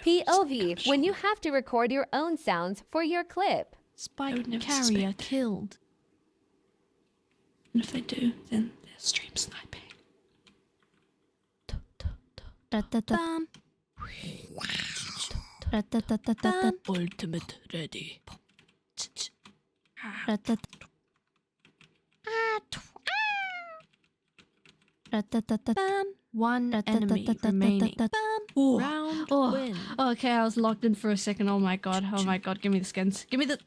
POV, when you have to record your own sounds for your clip. Spike carrier killed. And if they do, then they're stream sniping. Bam. Ultimate ready. Bam. One enemy remaining. Bam. Ooh. Round Oh. win. Okay, I was locked in for a second. Oh my god. Give me the skins. Give me the...